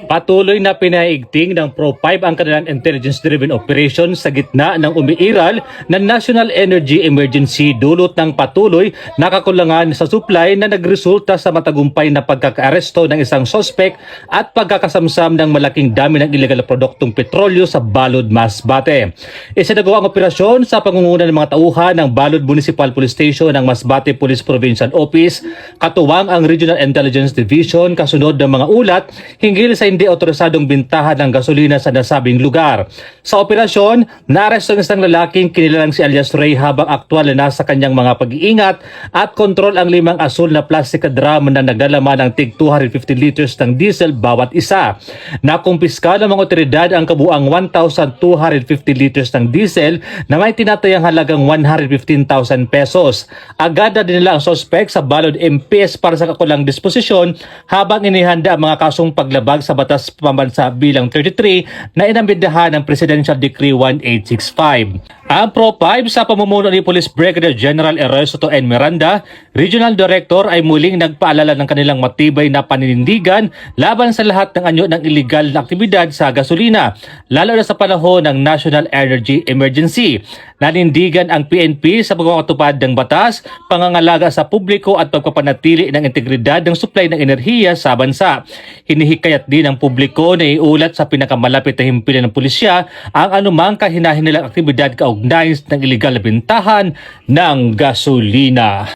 Patuloy na pinaigting ng Pro5 ang kanilang intelligence-driven operation sa gitna ng umiiral na National Energy Emergency dulot ng patuloy na kakulangan sa supply na nagresulta sa matagumpay na pagkakaaresto ng isang sospek at pagkakasamsam ng malaking dami ng ilegal na produktong petrolyo sa Balud, Masbate. Isinagawa ang operasyon sa pangunguna ng mga tauhan ng Balud Municipal Police Station ng Masbate Police Provincial Office, katuwang ang Regional Intelligence Division kasunod ng mga ulat hinggil sa hindi otorisadong bintahan ng gasolina sa nasabing lugar. Sa operasyon, naaresto ng isang lalaking kinilalang si alias Ray habang aktwal na nasa kanyang mga pag-iingat at kontrol ang 5 asul na plastic drum na naglalaman ng tig 250 liters ng diesel bawat isa. Nakumpiska ng mga otoridad ang kabuang 1,250 liters ng diesel na may tinatayang halagang 115,000 pesos. Agad na dinala ang sospek sa Balud MPS para sa kakulang disposisyon habang inihanda ang mga kasong paglabag sa Batas Pambansa bilang 33 na inambidahan ng Presidential Decree 1865. Ang Pro5 sa pamumuno ni Police Brigadier General Erosoto N. Miranda, Regional Director ay muling nagpaalala ng kanilang matibay na paninindigan laban sa lahat ng anyo ng iligal na aktibidad sa gasolina, lalo na sa panahon ng National Energy Emergency. Nanindigan ang PNP sa pagpapatupad ng batas, pangangalaga sa publiko at pagpapanatili ng integridad ng supply ng enerhiya sa bansa. Hinihikayat din ng publiko na iulat sa pinakamalapit na himpilan ng pulisya ang anumang kahinahinelang aktibidad kaugnay ng iligal na bintahan ng gasolina.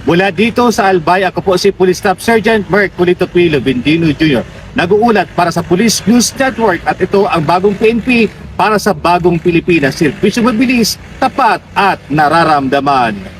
Mula dito sa Albay, ako po si Police Staff Sergeant Mark Polito Pilo Bendino Jr. Nag-uulat para sa Police News Network at ito ang bagong PNP para sa bagong Pilipinas. Serbisyong mabilis, tapat at nararamdaman.